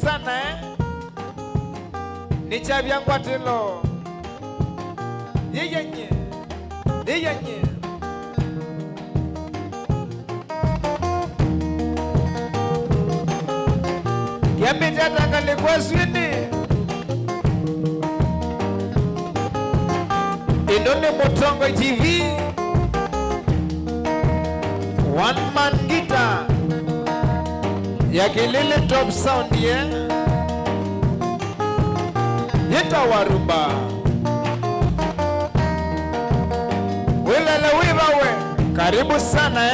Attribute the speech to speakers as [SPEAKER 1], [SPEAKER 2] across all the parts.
[SPEAKER 1] sana ni chabia ngwatelo yeyenye kiambita takale kwa swini Inone Mutongo TV One Man Guitar ya Kilele Top Sound Yeta Warumba Wilele Wibawe karibu sana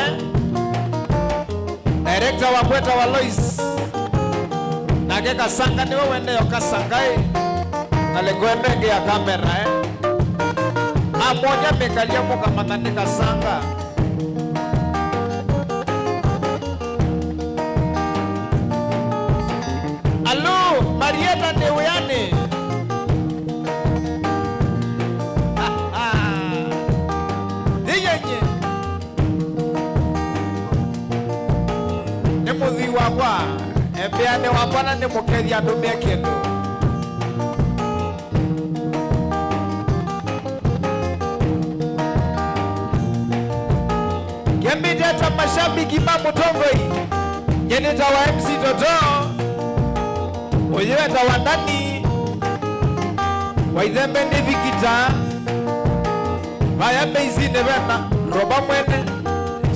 [SPEAKER 1] Director wa Kweta wa Lois Nage Kasanga niwe wende yokasangai Kalegwende ya kamera Amoja mekalia muka matani Kasanga Alo Marieta Neweyane Niyenye Nimuthi wakwa Epeane wapana nimukeri andumia kindu Kembideta mashabiki Mamutongoi Yenita wa MC Toto Oyeweta wa ndani Waithembe ni Vikita Vayambe izine vena Roba mwene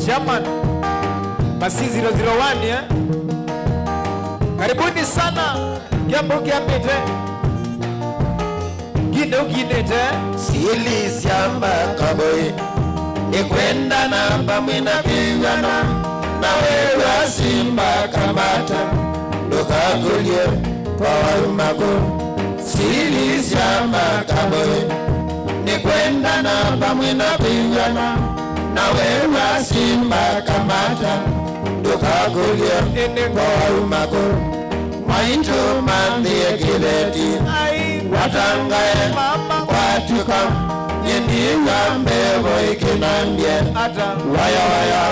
[SPEAKER 1] Shaman Basi 001 Karibuni sana Kiambo kiambite Gine uginete
[SPEAKER 2] Sili siamba kaboi Nikwenda namba mwina vivana Na wewe simba kamata Ndoka kulie kwa warumako Sili siamba kaboi Nikwenda namba mwina vivana Na wewe simba kamata Ndoka kulie kwa warumako Maito mandie kileti Watangae watuka Yendiga mbevo ikinambie Waya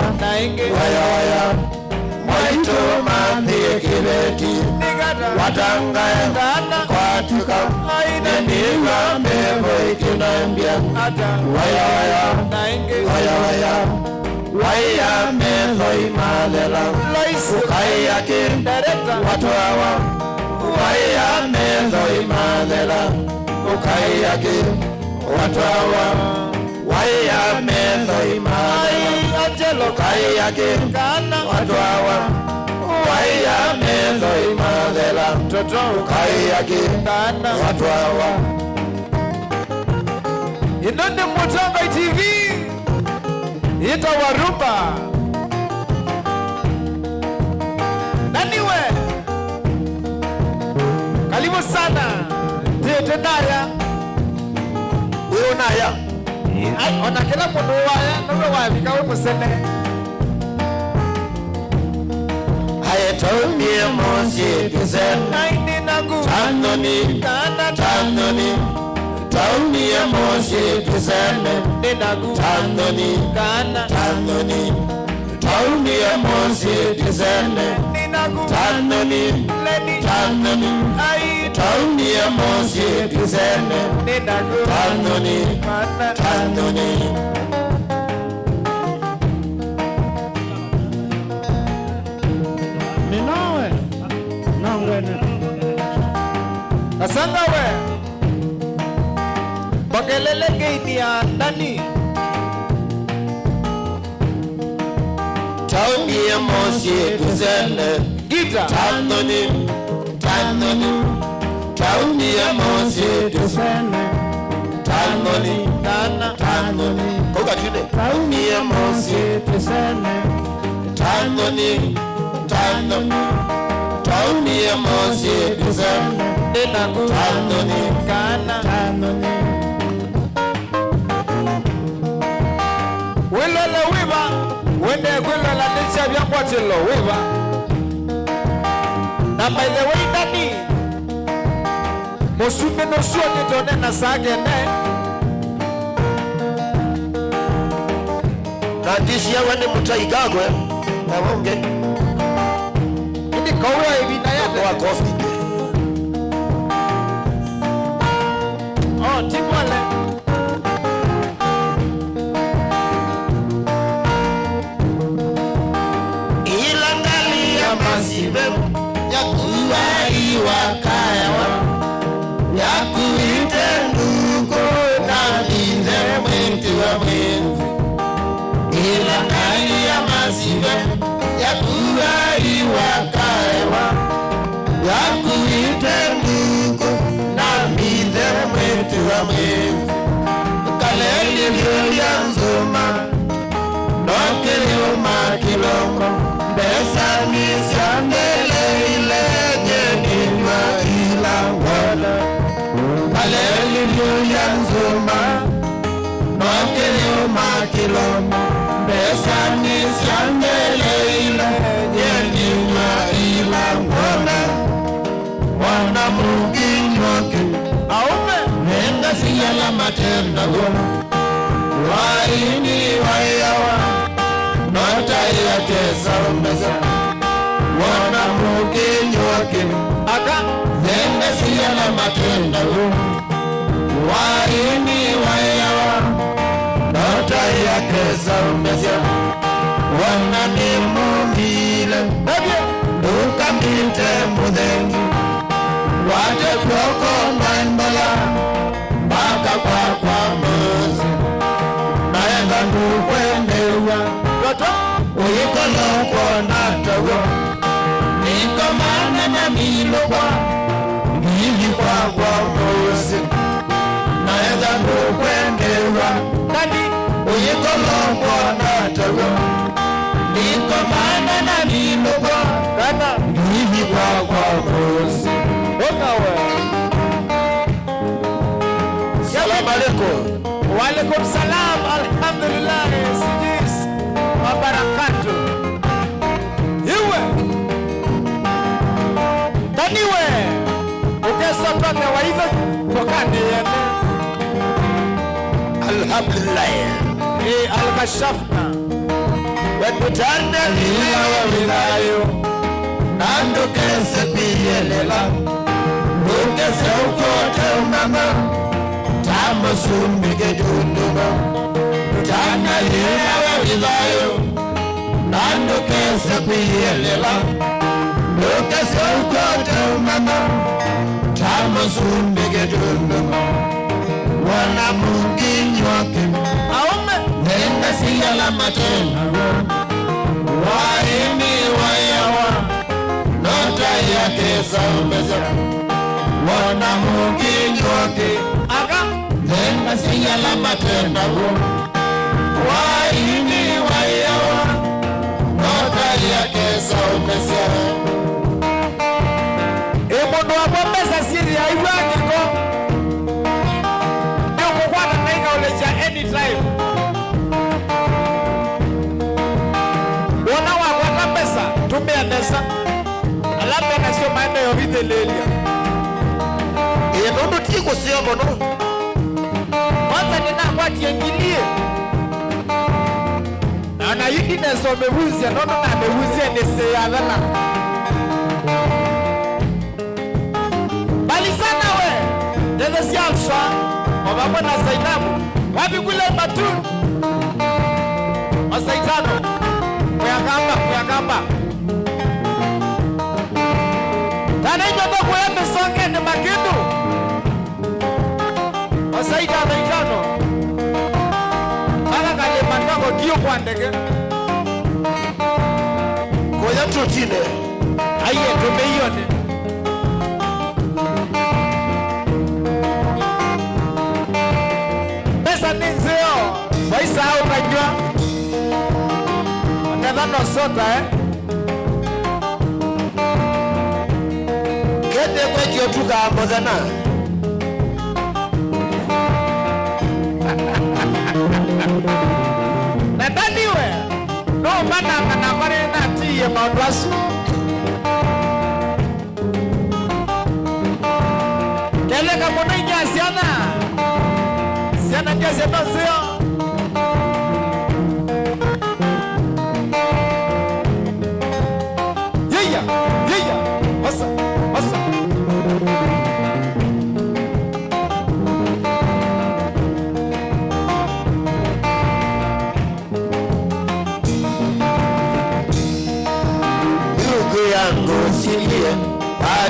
[SPEAKER 2] Maito mandie kileti Watangae watuka Yendiga mbevo ikinambie Waya Waya mezo imalela Ukaya kim Watu hawa Waya mezo imalela Ukaya kim Watu hawa Waya mezo imalela Ukaya kim Watu hawa Waya mezo imalela Ukaya kim Watu hawa
[SPEAKER 1] Inone Mutongo TV Yeta Warumba Naniwe Karibu sana Tetenaya Unaya Ona kila mundu waya Nawe wafika we musene
[SPEAKER 2] Hayetomie mosi kizene
[SPEAKER 1] Naini nagu
[SPEAKER 2] Tanoni Tanoni Taumie mosi kizene
[SPEAKER 1] Ninagu
[SPEAKER 2] Tanoni
[SPEAKER 1] Kana
[SPEAKER 2] Tanoni Taumie mosi kizene
[SPEAKER 1] Ninagu
[SPEAKER 2] Tanoni
[SPEAKER 1] Leni
[SPEAKER 2] Tanoni
[SPEAKER 1] Ai
[SPEAKER 2] Taumie mosi kizene
[SPEAKER 1] Ninagu
[SPEAKER 2] Tanoni
[SPEAKER 1] Kana
[SPEAKER 2] Tanoni
[SPEAKER 3] Ninawe Nangwene
[SPEAKER 1] Kasanga we Bagelele geini ya ndani
[SPEAKER 2] Taumie mosi kizene
[SPEAKER 1] Gita
[SPEAKER 2] Tanoni Tanoni Taumie mosi kizene Tanoni
[SPEAKER 1] Kana
[SPEAKER 2] Tanoni Koga tude Taumie mosi kizene Tanoni Tanoni Taumie mosi kizene
[SPEAKER 1] Ninagu
[SPEAKER 2] Tanoni
[SPEAKER 1] Kana
[SPEAKER 2] Tanoni
[SPEAKER 1] Wilele wiba Wende wilele nicha vya kwatilo wiba Na by the way ndani Musume no suo nitone na sage ne
[SPEAKER 2] Nandisi ya wende mutaigagwe Na wonge
[SPEAKER 1] Ini kawe hivi na yate
[SPEAKER 2] Kwa kofi kuwai wakayawa yakuite ndugu na binze mwenti wa mwenzi ila nani ya masive yakuwai wakayawa yakuite ndugu na binze mwenti wa mwenzi kaleli vyoya nzuma nokele umakilongo besa nisandele ile jenima ila wala kaleli vyoya nzuma nokele umakilongo besa nisandele ile jenima ila wala wana muginyoke aume nenda siyala matenda gona waini wayawa nota yake saumeza wana muginyoke
[SPEAKER 1] aka
[SPEAKER 2] nenda siyala matenda gona waini wayawa nota yake saumeza wana ni mumbile duka minte mudengi wate kwako mbala baka kwa mozi naenda ndukwendewa
[SPEAKER 1] yoto
[SPEAKER 2] uyikolokwo natawo nikomana na milokwa ngili kwa mozi naenda ndukwendewa
[SPEAKER 1] nani
[SPEAKER 2] uyikolokwo natawo nikomana na milokwa
[SPEAKER 1] kana
[SPEAKER 2] ngili kwa mozi. Salam alaikum.
[SPEAKER 1] Wa alaikum salam. Alhamdulillah. Sijis wa barakatu. Iwe taniwe ukesa pake wa hivyo kokani yene.
[SPEAKER 2] Alhamdulillah.
[SPEAKER 1] Al-kashafna
[SPEAKER 2] wetutanda lila wa wilayo nando kese piyelela nukese ukote umama tamo sumbike dunduma tutanda lila wa wilayo nando kese piyelela nukese ukote umama tamo sumbike dunduma wana munginyoke
[SPEAKER 1] aume
[SPEAKER 2] nenda siyala matenda waini wayawa nota yake saumeza wana muginyoke
[SPEAKER 1] aka
[SPEAKER 2] nenda siyala matenda waini wayawa nota yake saumeza
[SPEAKER 1] mundu wabombesa siri ya iwakiko ndio kukwata naika uleja anytime wona wakwata pesa tumia nesa alafu nasio maende yo videlelia
[SPEAKER 2] nundu tiko siyomo no
[SPEAKER 1] kwanza nina kwa tiengilie na yiki neso mewuzia nono na mewuzia nese ya dhana bali sana we dede siamswa wababwa na Zainabu wapi kule Matun Wasaitano kuyakamba tana hiyo ndo kuyambe songe ni makindu Wasaitano itano aka kale mandango kiyo kwa ndege
[SPEAKER 2] koya tutine
[SPEAKER 1] aiye tumeione pesa ninzio waisa au kajua wakadhano sota
[SPEAKER 2] kete kwa kiotuka mbozana
[SPEAKER 1] nadaniwe no mana manakore na tiye maudwasu keleka mwana inya siana ndia siana zio wasa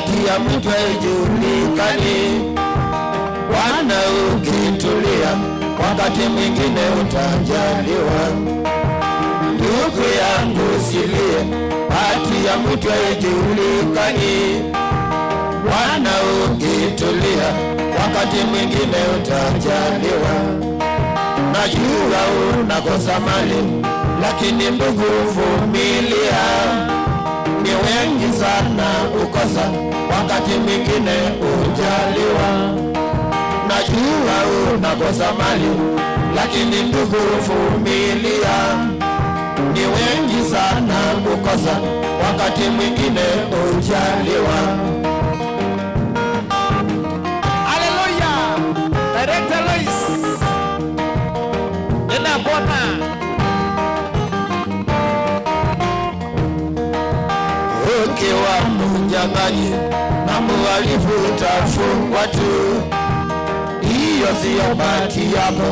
[SPEAKER 2] hati ya mtu haijulikani. Bwana ukitulia, wakati mwingine utajaliwa. Ndugu yangu usilie, hati ya mtu haijulikani. Bwana ukitulia, wakati mwingine utajaliwa. Najua unakosa mali, lakini ndugu vumilia. Ni wengi sana ukosa, wakati mwingine ujaliwa. Najua unakosa mali, lakini ndugu vumilia. Ni wengi sana ukosa, wakati mwingine ujaliwa.
[SPEAKER 1] Hallelujah. Director Lois. Nina bona.
[SPEAKER 2] Ukiwa mnyang'anyi na mhalifu utafungwa tu. Hiyo siyo bahati yako,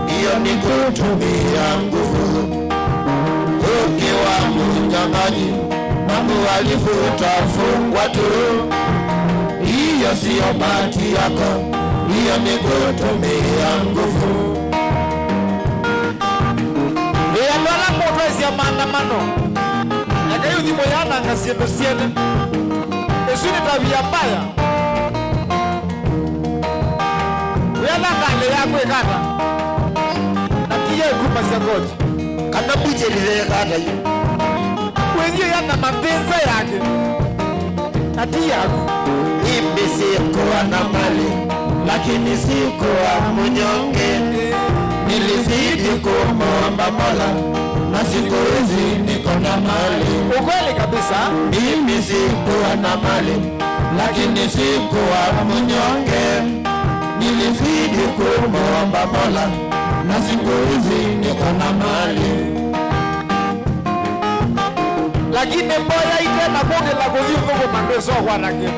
[SPEAKER 2] hiyo ni kutumia nguvu. Ukiwa mnyang'anyi na mhalifu utafungwa tu. Hiyo siyo bahati yako, hiyo ni kutumia nguvu.
[SPEAKER 1] Niyandwala motwezi ya maandamano. Eka yu dhimo yana nga siendo siende. Esuni tabia mbaya. Uyala ngale yako ekata. Nakiye kupa siya kochi.
[SPEAKER 2] Kana buche lile kata yu.
[SPEAKER 1] Wenye yana mapenza yake. Nati yako.
[SPEAKER 2] Mimi sikuwa na mali, lakini sikuwa mnyonge. Nilizidi kumwomba Mola, na siku hizi niko na mali.
[SPEAKER 1] Ukweli kabisa.
[SPEAKER 2] Mimi sikuwa na mali, lakini sikuwa mnyonge. Nilizidi kumwomba Mola, na siku hizi niko na mali.
[SPEAKER 1] Lakini mboya ite na bonge la kuziu kuku mandeso kwa rake.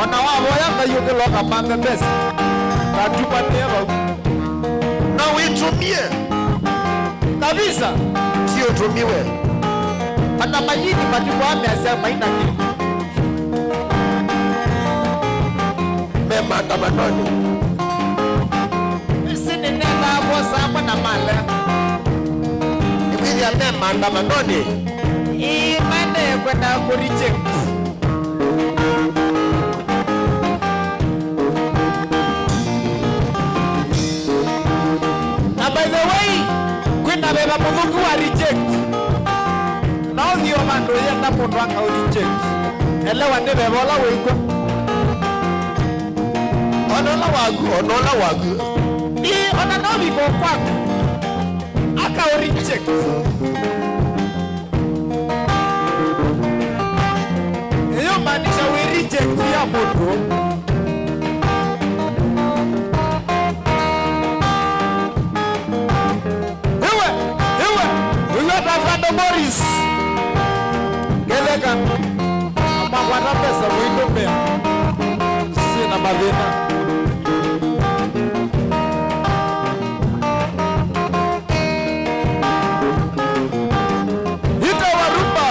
[SPEAKER 1] Ona waboya na yuke loka mande besi. Katupa neva.
[SPEAKER 2] Na uitumie
[SPEAKER 1] Kabisa.
[SPEAKER 2] sio tumiwe.
[SPEAKER 1] Ana majini matibu ame asema ina kitu.
[SPEAKER 2] Mema tabanoni.
[SPEAKER 1] Sini nenda hapo sama na male.
[SPEAKER 2] Ibidi ya mema tabanoni.
[SPEAKER 1] Imane kwenda kureject. Na by the way, kwenda beba mudhuku wa reject. Nao hiyo mando yenda mundu wanga reject. Elewa ne beba ola wiko.
[SPEAKER 2] Onola wagu.
[SPEAKER 1] Ni ona no biko kwako. Aka reject. Hiyo maanisha we reject ya mundu. Boris Geleka Amagwana pesa Windomea Sina Mavina Hita Warumba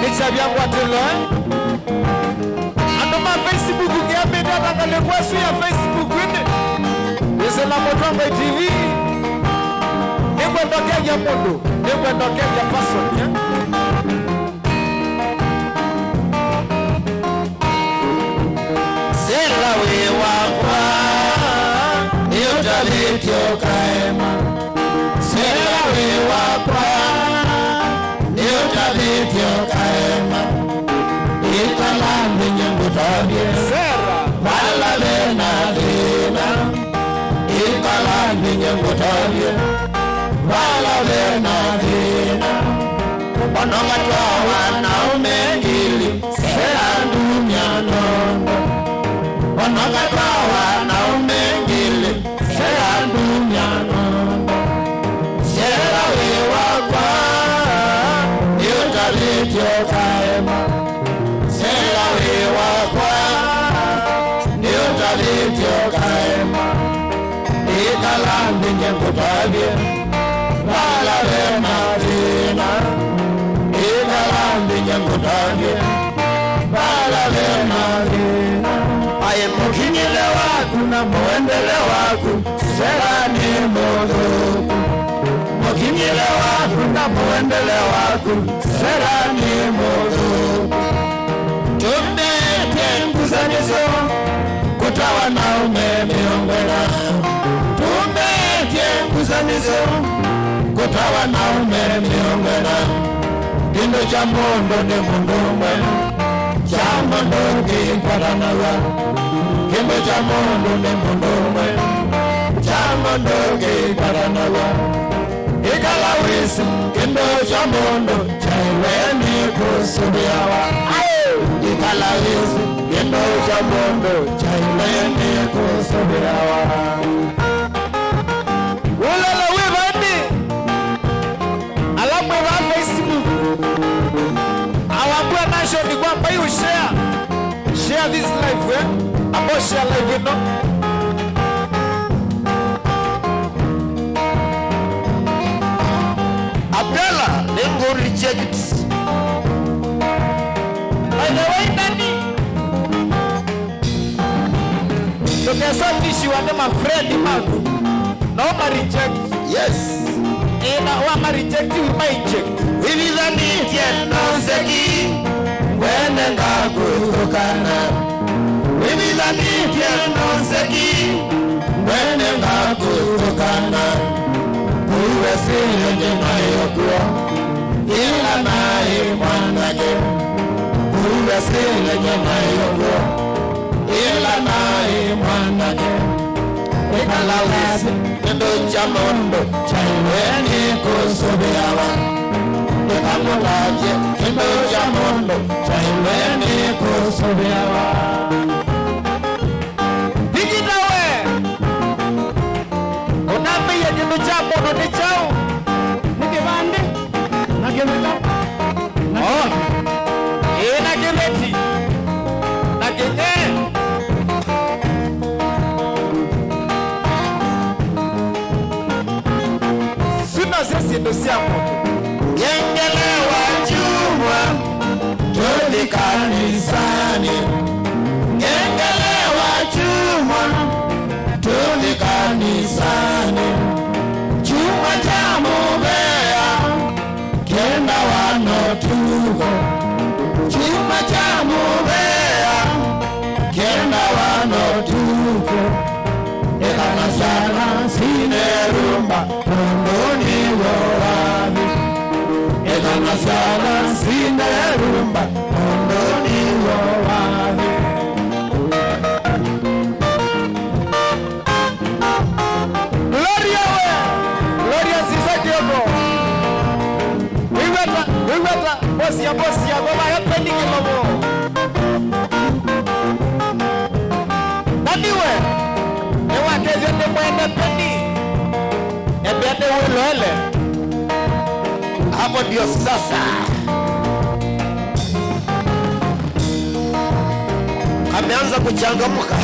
[SPEAKER 1] Nishabia Watelo Andoma Facebook Ukia media Nakalekwa suya Facebook Winde Yesela Motwamba TV Niko ndokea ya mundu, niko ndokea ya person, ya?
[SPEAKER 2] Sela wewa kwa Niutabitio kaema. Sela wewa kwa Niutabitio kaema. Ikalambi nyembutobye
[SPEAKER 1] Sera
[SPEAKER 2] Wala vena vina. Ikalambi nyembutobye Wala vena vina. Onokatwa wanaume ngili Sela dunia nondo. Onokatwa wanaume ngili Sela dunia nondo. Sela wewa kwa Niutabitio kaema. Sela wewa kwa Niutabitio kaema. Ikalambi nyembutobye Wala vena vina. Ikalambi nyembutobye muendele waku sera ni mundu mukinyile waku na muendele waku sera ni mundu tumete nguzanizo kutawa na umemiongwela tumete nguzanizo kutawa na umemiongwela kindo cha mundu ni mundu mwena cha mundu kipatanawa kindo cha mundu ni mundu mwena cha mundu kipatanawa ikalawisi kindo cha mundu cha iweni kusubiawa ikalawisi kindo cha mundu cha iweni kusubiawa
[SPEAKER 1] ulala wibani alamu wa Facebook awambua nasho ni kwamba you share this life abo share life no
[SPEAKER 2] Abdalla nengo reject
[SPEAKER 1] by the way nani tukesatishi wande mafredi magu no ma reject
[SPEAKER 2] yes
[SPEAKER 1] ina wa ma reject we might check
[SPEAKER 2] wilidhani tena seki wene ngakutokana wilidhani tena seki wene ngakutokana uwe siyo njema yokuwa ila nae mwanake uwe siyo njema yokuwa ila nae mwanake ikalawisi kendo cha mundu cha iweni kusubiawa ikamulaje kendo cha mundu cha iweni kusubiawa
[SPEAKER 1] digitawe unambiye jindu cha mundu ni chao nikivande nakivika na kiveti na kinye ndo siamo
[SPEAKER 2] ngengele wa chumwa tuli kanisani ngengele wa chumwa tuli kanisani chumwa cha mubea kenda wanotuko chumwa cha mubea kenda wanotuko ekana sana sinerumba tondoni wowabi ekana sana sinerumba tondoni wowabi
[SPEAKER 1] Gloria Ziza Diego Wibeta bosi ya baba ya pending lobo naniwe ewa kezio ne mwende pendi ebende ulole
[SPEAKER 2] hapo ndio sasa kameanza kuchangamuka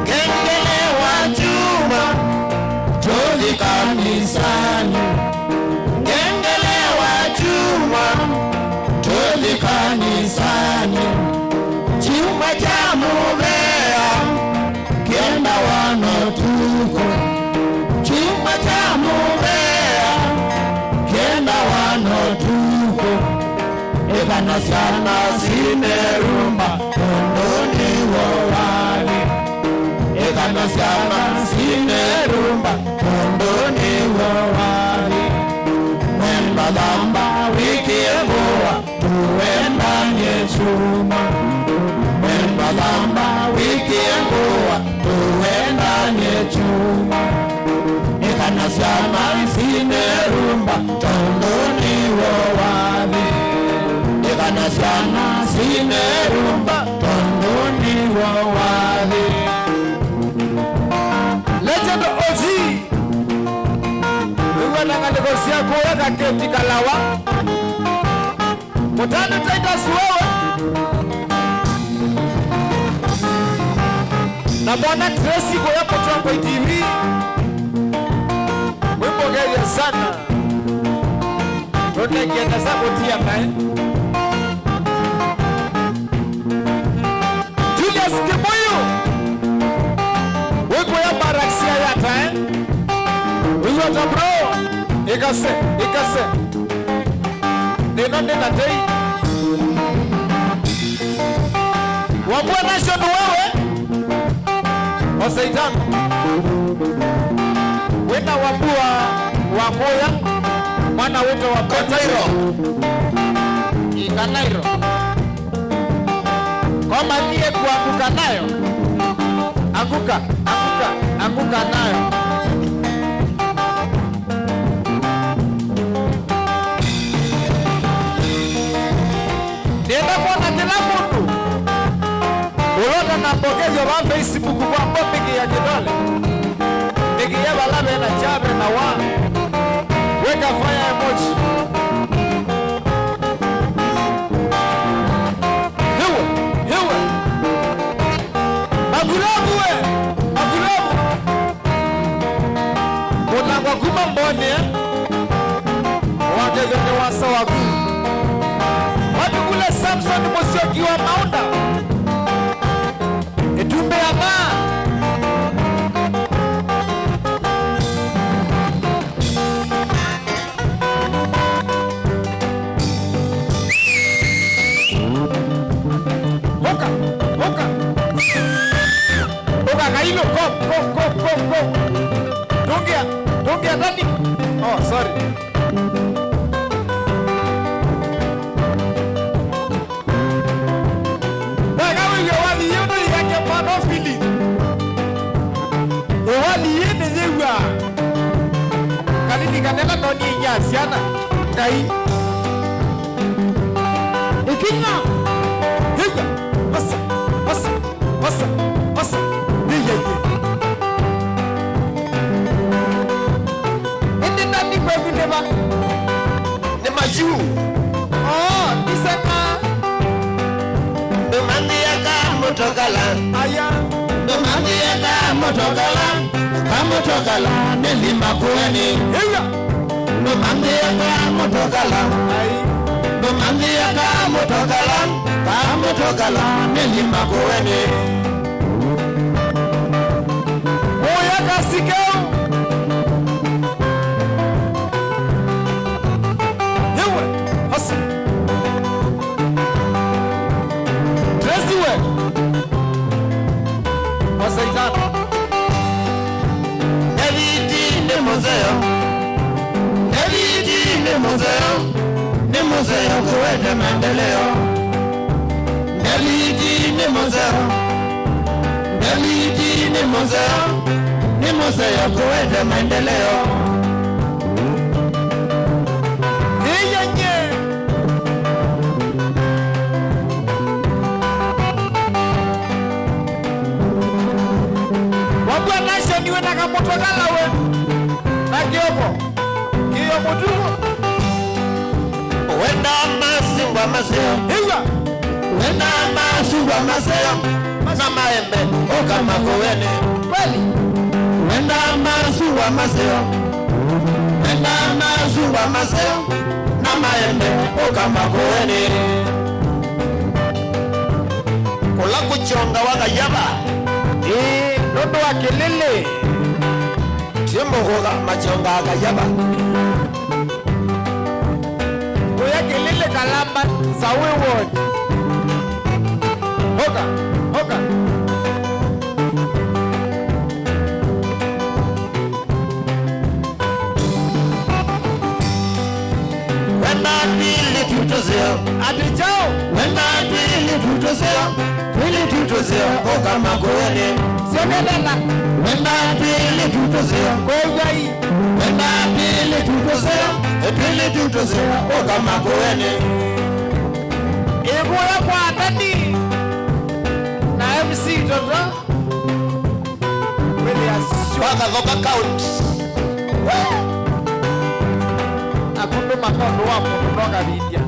[SPEAKER 2] ngengele wa chuma tuli kanisani ngengele wa chuma tuli kanisani chuma cha mubea kenda wanotuko chuma cha mubea kenda wanotuko ekana sana sinerumba tondoni wowali ekana sana sinerumba tondoni wowali mwembadamba wikiemboa tuendanye chuma mwembadamba wikiemboa tuendanye chuma ekana sana sinerumba tondoni wowali ekana sana sinerumba tondoni wowali
[SPEAKER 1] Legend OG Mwana negosia kuwa kaketi kalawa Mutano Titus wewe na Bwana Tracy kwa yapo Trump TV wimbo gari sana Rote kienda sabotia nae Ulota bro. Ikase. Neno tei. Wambua nation wewe. Oseitango. Wena wambua wamoya. Mwana wetu wa Kotairo. Ikanairo. Koma niye kuanguka nayo. Anguka nayo. Nenda mwana kila mundu. Ulota na mbogezo wa Facebook kwa mbopiki ya kidole. Niki ya balabe na chabe na wa. Weka fire emoji. Hewe. Magulabu. Muna kwa kuma mbone. Wakezo ni wasa waku. Watu kule Samson Musioki wa Maunda. Etumbe ya maa. Hoka kailo, go. Tungia ndani. Oh, sorry. Kanela noni nyasiana kai ikinya higa wasa yeye ende nani kwa kunema ne maju isema domandi yaka motokala aya domandi yaka motokala nelima kueni higa domandi yaka motokala nelima kueni oya kasikeo yewe hasa dresiwe wasaitana ni museo kuwete maendeleo. Ni museo kuwete maendeleo. Iyenye wabwa nasho niwe nakamotokala we na kiyo mutuko wenda masingwa maseo na maembe okama kuwene kweli wenda masingwa maseo na maembe okama kuwene kula kuchonga wakayaba nondo wa kelele tiembo koga machonga wakayaba oya kelele kalamba sawe word hoka wenda pili tutozeo atijao wenda pili tutozeo hoka makoene sekelela wenda pili tutozeo kogai wenda pili tutozeo hoka makoene ego ya kwa tani na MC Toto wele aswaka voka count akundo makondo wapo kutoka vidia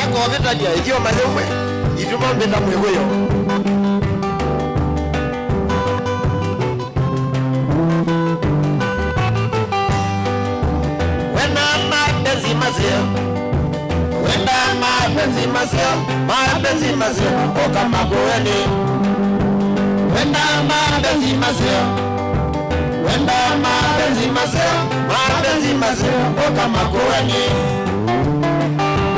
[SPEAKER 1] ego vitadia ikiwa mazemwe ituma mbenda mwegoyo mapenzi mazio oka makoeni wenda mapenzi mazio
[SPEAKER 2] wenda mapenzi mazeo kama kuweni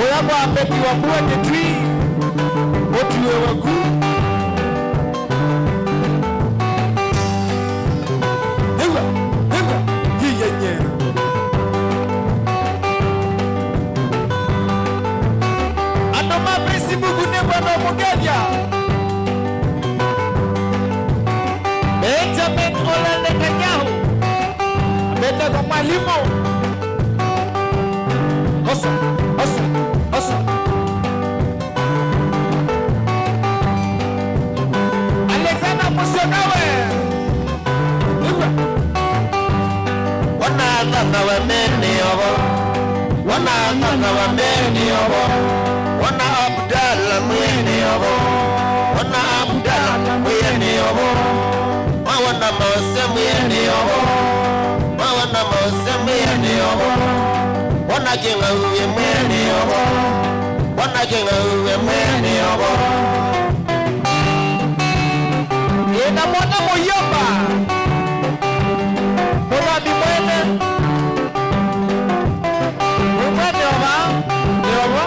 [SPEAKER 1] oya kwa apeti wa buwe tetri otuwe wagu hewa hiyenye anoma Facebook ne bwana Mugeja Benjamin Ole Netanyahu abete kwa mwalimu Osa Alexander Musiokawe
[SPEAKER 2] wanataka wameni obo wana Abdalla mwene obo wana Mose mwene obo wana Kinga uwe mwene obo
[SPEAKER 1] ina mwana Moyomba Murabi mwene oba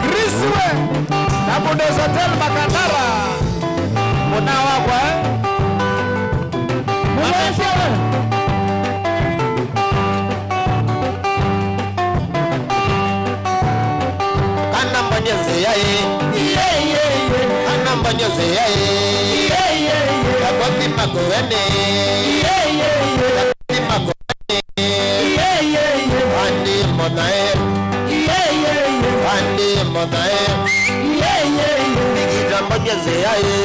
[SPEAKER 1] Griswe na Bundes Hotel Makandara muna wakwa Mwesewe
[SPEAKER 2] Anambanyoze yae Kakoti makoene Andi monae Nikitambanyeze yae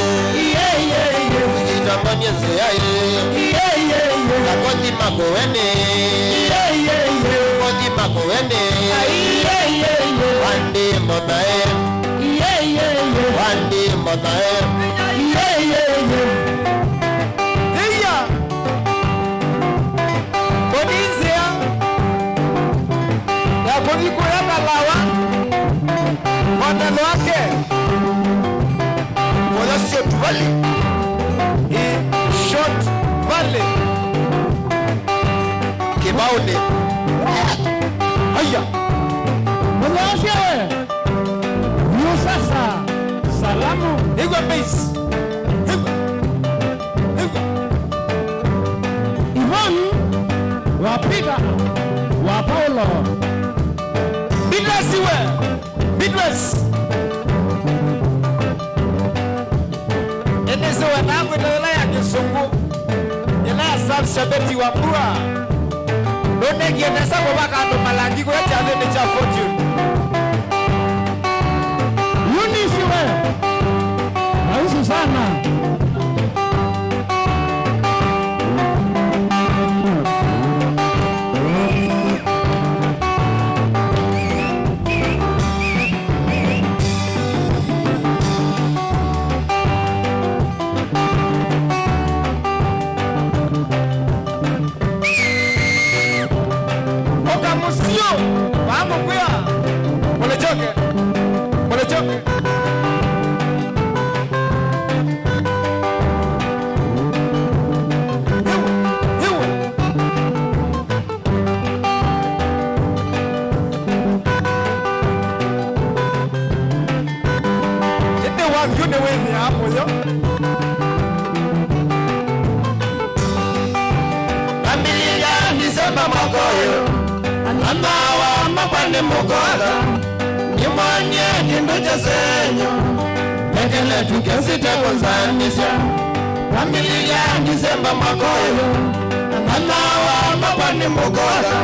[SPEAKER 2] Kakoti makoene Andi monae
[SPEAKER 1] Iya Kodizia ya kodiko ya kalawa Mandalo wake
[SPEAKER 2] Wala Short Valley
[SPEAKER 1] Short Valley
[SPEAKER 2] Kibaone
[SPEAKER 1] Aya
[SPEAKER 3] Mwesewe Yusasa Salamu
[SPEAKER 1] Igwe base
[SPEAKER 3] Ivan Wapiga wa Paulo
[SPEAKER 1] Midwest Eneze wanangu ila ya Kisungu ila ya Sabshabeti wa Mbua Nonegi enesa wabaka ando malangi kwa chale ni cha fortune
[SPEAKER 3] Yunisiwe Nausu sana
[SPEAKER 1] Musio wangu kwa Mole choke Ete wangu ne weni hapo yo
[SPEAKER 2] Familia Disemba makoyo Amawa mapande mugoga Nyumanye kindu chasenyo Mekele tukesite konzanisha Familia Disemba makoyo Amawa mapande mugoga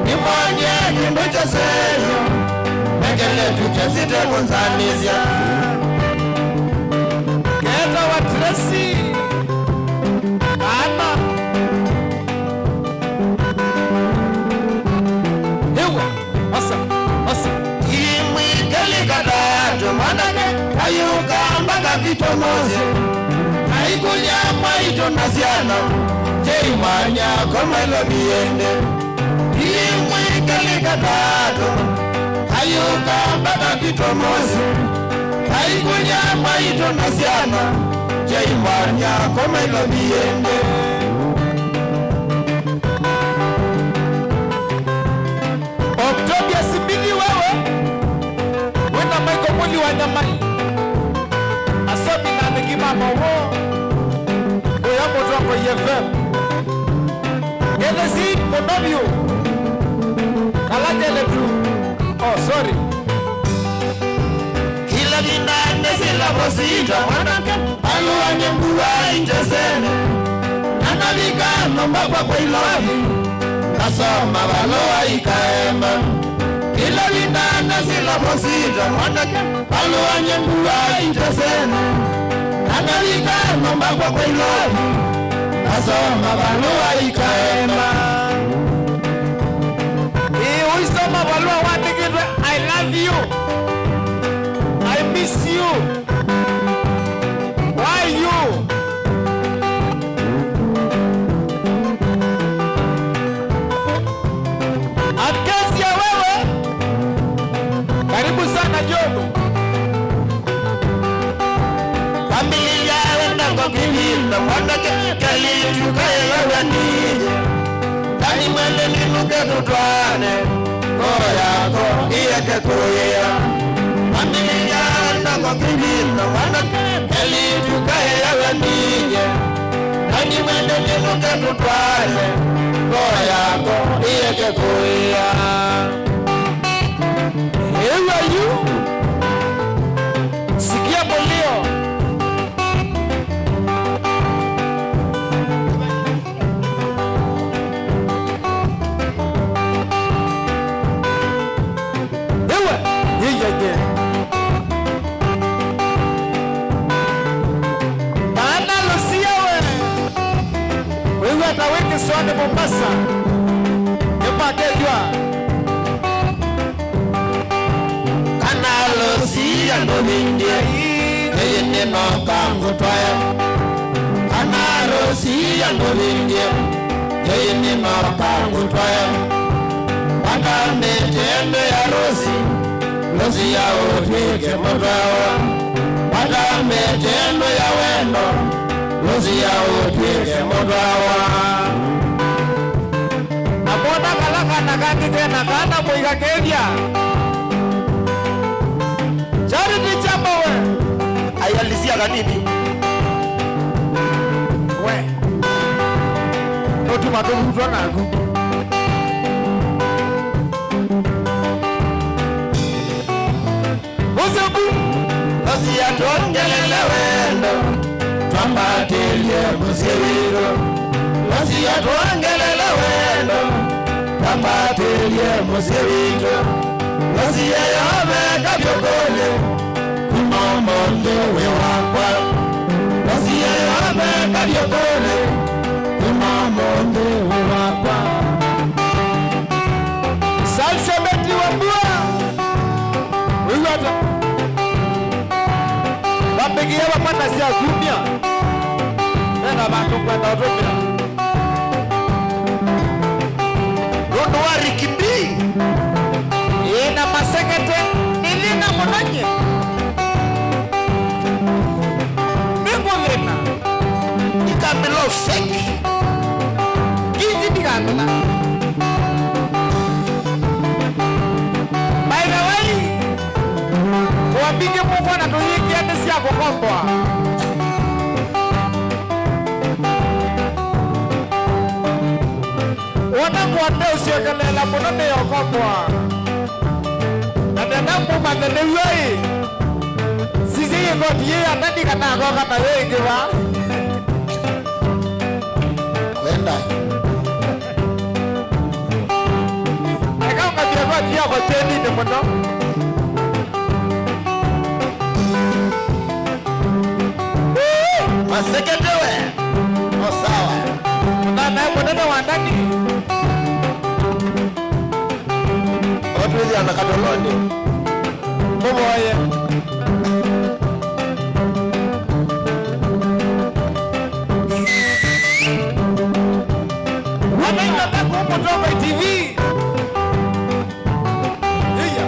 [SPEAKER 2] Nyumanye kindu chasenyo Mekele tukesite konzanisha
[SPEAKER 1] Keta wa Tracy Ana
[SPEAKER 2] Ayuka mpaka vitomoze Haikuja maito na siano Jeimanya komelo biende Ilimwi kalika tato Ayuka mpaka vitomoze Haikuja maito na siano jaimanya koma ilobiende
[SPEAKER 1] Octobia Sibili wewe wena Michael Muli wa Nyamai asomi na nikimama wo oya moto wako YFM Elesi Monobio Kalajele tu oh sorry
[SPEAKER 2] kila binane sila posita mwanake aluanye mbuwa injesene nanabika mbakwa kwa ilobi nasoma baloa ikaemba kila binane sila posita mwanake aluanye mbuwa injesene nanabika mbakwa kwa ilobi nasoma baloa ikaemba
[SPEAKER 1] uisoma balua wandikitwe I love you I miss you why you Akesia wewe karibu sana Jobu
[SPEAKER 2] familia wenda kwa kilinda mwanake kalitu kaelewa nije tani mwende ninuke tutwane koo yako iyeke kuya familia wenda kwa kilinda mwanake kalitu kaelewa nije tani mwende ninuke tutwane koo yako iyeke kuya
[SPEAKER 1] Ewa yu sikia bolio Bana Lucia wewe ataweke swali Mombasa Epakejwa
[SPEAKER 2] kanalo siya ndobindie eyene nokangu twaya kanalo siya ndobindie eyene nokangu twaya wakametendo ya rosi losi ya utwike mutwawa wakametendo ya wendo losi ya utwike mutwawa
[SPEAKER 1] Abona kalaka nakakitena kana muikakedia Charity chamba we
[SPEAKER 2] ayalisia kanini
[SPEAKER 1] we Otuma tovutwa naku Osebu
[SPEAKER 2] losi ya tuongelele wendo twambatilie musewiro losi ya tuongelele wendo twambatilie musewiro losi ya yobe kabyokole kunomonde we wakwa losi ya yobe kabyokole kunomonde we wakwa
[SPEAKER 1] Salsa beti wambua Wiwata Wapigia wapanda siya kumia Nena bantu kwenda otopia
[SPEAKER 2] rondo wa rikibi
[SPEAKER 1] Ina masekete nilina munonye Mingu lina
[SPEAKER 2] ikabilo feki
[SPEAKER 1] Giji digandula By the way Wapige mungu na tuhiki ati siya kukombwa Wanangu wande usiokelela munone yokombwa Nadenambu mandene wei Sisi yingoti ye atandi kanako kama wengi wa
[SPEAKER 2] kwenda
[SPEAKER 1] Eka ungatia kwa jia kwa cheni ni muno
[SPEAKER 2] maseketewe osawa
[SPEAKER 1] Nana munene wandani
[SPEAKER 2] otwezi anakatoloni
[SPEAKER 1] Muboye Wanaita taku kutoka TV Hiya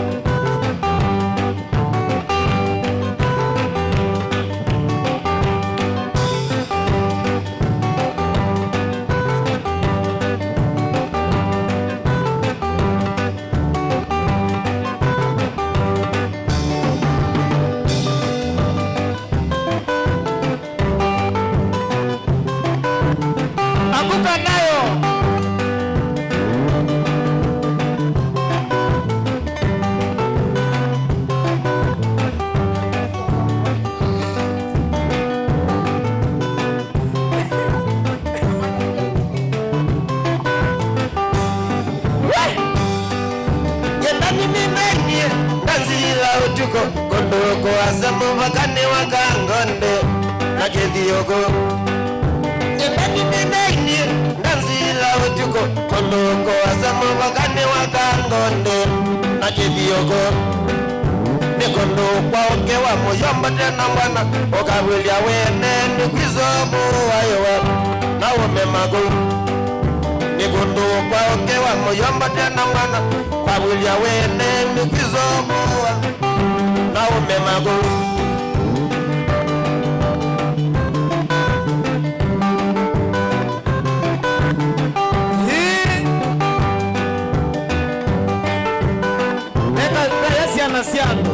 [SPEAKER 4] Yendani mimeni Nanzila utuko Kondoko asamu wakane wakangonde Nakethiyoko Yendani mimeni Nanzila utuko Kondoko asamu wakane wakangonde Nakethiyoko Nikondo kwa okewa Muyomba tena mwana Okawilya wene Nikwizomu ayowa Na umemago Nikondo kwa okewa Muyomba tena mwana Okawilya wene Nikwizomu Na umemago
[SPEAKER 1] Nasiano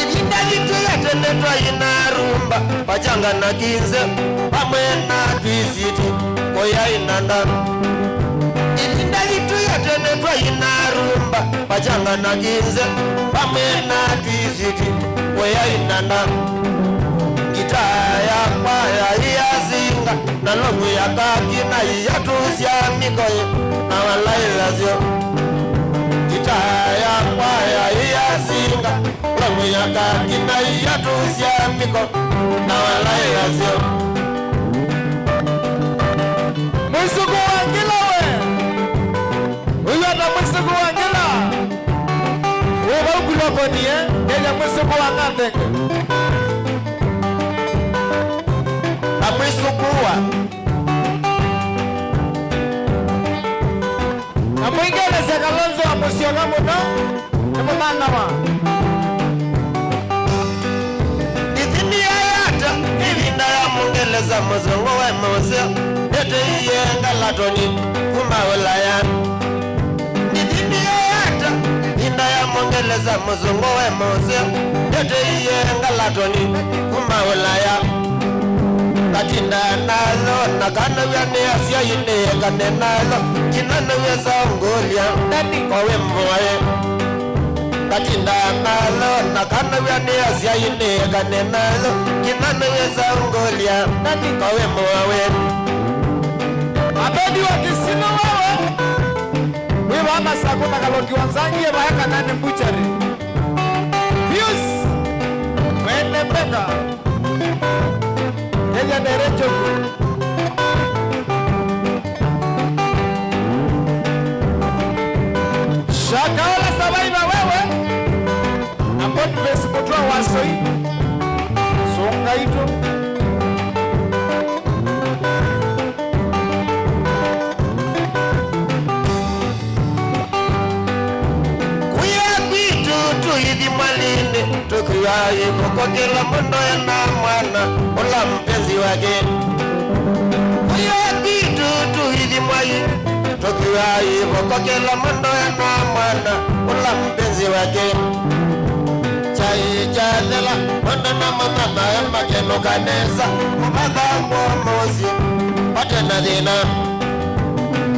[SPEAKER 4] Ibinda litu yatenetwa inarumba Pachanga na kinze Pamwena twisiti Koya inandano Ibinda litu yatenetwa inarumba Pachanga na kinze Pamwena twisiti Koya inandano Gitaya kwaya iyazinga Na longu ya kaki na iyatuzia mikoye Na walailazio Gitaya kwaya iyazinga Longu ya kaki na iyatuzia mikoye Na walailazio
[SPEAKER 1] Mwisuku wangila we Uyota mwisuku wangila Uwa ukuloko niye Kenya mwisuku wangandeke
[SPEAKER 4] Amwisukuwa
[SPEAKER 1] Amwingele sekalonzo amusioga muno Nimumana wa
[SPEAKER 4] Izini ya yata Ivinda ya mungeleza muzungu we muzio Nete iye ngalatoni Kumawela ya Izini ya yata Ivinda ya mungeleza muzungu we muzio Nete iye ngalatoni Kumawela ya Katinda nalo Nakana vyane asya yine Kane nalo Kinana vyesa ungolia Kowe mwae Katinda nalo Nakana vyane asya yine Kane nalo Kinana vyesa ungolia Kowe mwae
[SPEAKER 1] Abedi wa kisino wewe Wewe ama sakuna kaloki wanzangi Eba heka nane mbuchari Pius Wene peka Ella derecho Shakaola sabaiba wewe Amboni vesi kutua wasoi Songa ito
[SPEAKER 4] Kuya kwitu tuhithi mwalini Tukuyayi kukokela mundo na mwana Ola mpenzi wake Kuya kwitu tuhithi mwalini Tukuyayi kukokela mundo na mwana Ola mpenzi wake Chai chadela Mundo na mama ya makeno kanesa Kumatha kwa mozi Patena dina